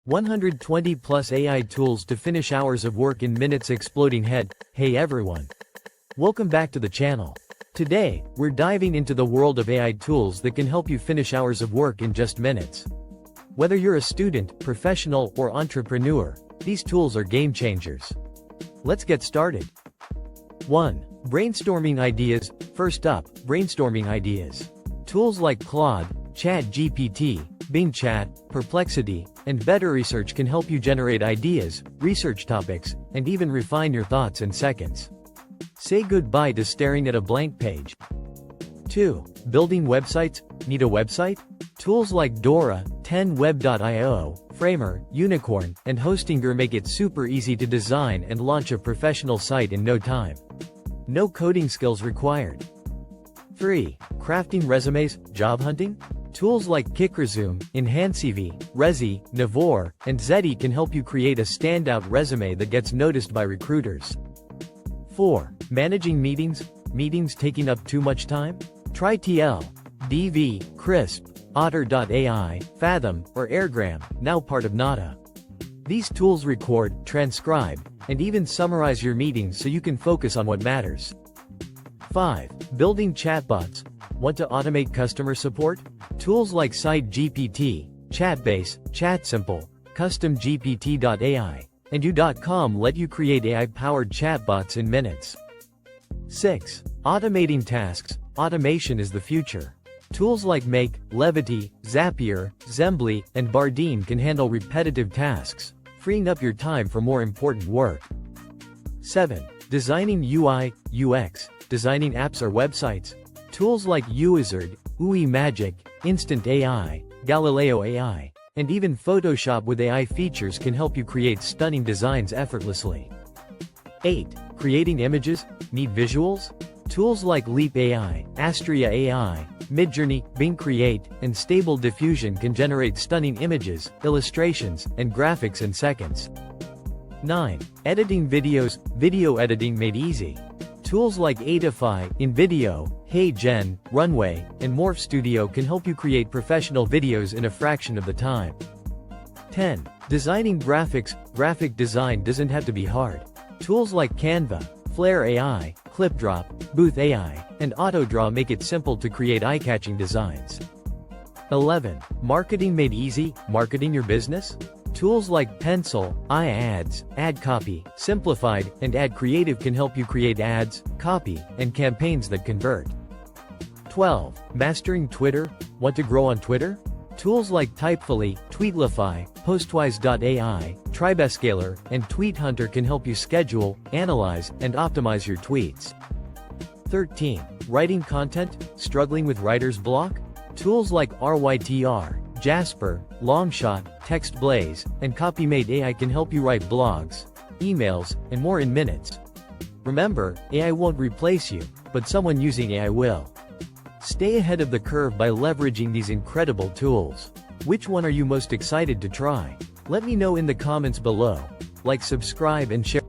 120 plus AI tools to finish hours of work in minutes. Exploding head. Hey everyone. Welcome back to the channel. Today, we're diving into the world of AI tools that can help you finish hours of work in just minutes. Whether you're a student, professional, or entrepreneur, these tools are game changers. Let's get started. 1. Brainstorming ideas. First up, brainstorming ideas. Tools like Claude, ChatGPT, Bing Chat, Perplexity, and Better Research can help you generate ideas, research topics, and even refine your thoughts in seconds. Say goodbye to staring at a blank page. 2. Building websites. Need a website? Tools like Dora, 10web.io, Framer, Unicorn, and Hostinger make it super easy to design and launch a professional site in no time. No coding skills required. 3. Crafting resumes. Job hunting? Tools like KickResume, EnhanceCV, Rezi, Navor, and Zeddy can help you create a standout resume that gets noticed by recruiters. 4. Managing meetings. Meetings taking up too much time? Try TL, DV, Crisp, Otter.ai, Fathom, or Airgram, now part of Nada. These tools record, transcribe, and even summarize your meetings so you can focus on what matters. 5. Building chatbots. Want to automate customer support? Tools like SiteGPT, Chatbase, ChatSimple, CustomGPT.ai, and You.com let you create AI-powered chatbots in minutes. 6. Automating tasks. Automation is the future. Tools like Make, Levity, Zapier, Zembly, and Bardeen can handle repetitive tasks, freeing up your time for more important work. 7. Designing UI, UX. Designing apps or websites. Tools like Uwizard, Magic, Instant AI, Galileo AI, and even Photoshop with AI features can help you create stunning designs effortlessly. 8. Creating images. Need visuals? Tools like Leap AI, Astria AI, Midjourney, Bing Create, and Stable Diffusion can generate stunning images, illustrations, and graphics in seconds. 9. Editing videos. Video editing made easy. Tools like Adify, InVideo, HeyGen, Runway, and Morph Studio can help you create professional videos in a fraction of the time. 10. Designing graphics. Graphic design doesn't have to be hard. Tools like Canva, Flare AI, ClipDrop, Booth AI, and AutoDraw make it simple to create eye-catching designs. 11. Marketing made easy. Marketing your business? Tools like Pencil, iAds, AdCopy, Simplified, and AdCreative can help you create ads, copy, and campaigns that convert. 12. Mastering Twitter. Want to grow on Twitter? Tools like Typefully, Tweetlify, Postwise.ai, Tribescaler, and TweetHunter can help you schedule, analyze, and optimize your tweets. 13. Writing content. Struggling with writer's block? Tools like RYTR, Jasper, Longshot, TextBlaze, and CopyMate AI can help you write blogs, emails, and more in minutes. Remember, AI won't replace you, but someone using AI will. Stay ahead of the curve by leveraging these incredible tools. Which one are you most excited to try? Let me know in the comments below. Like, subscribe, and share.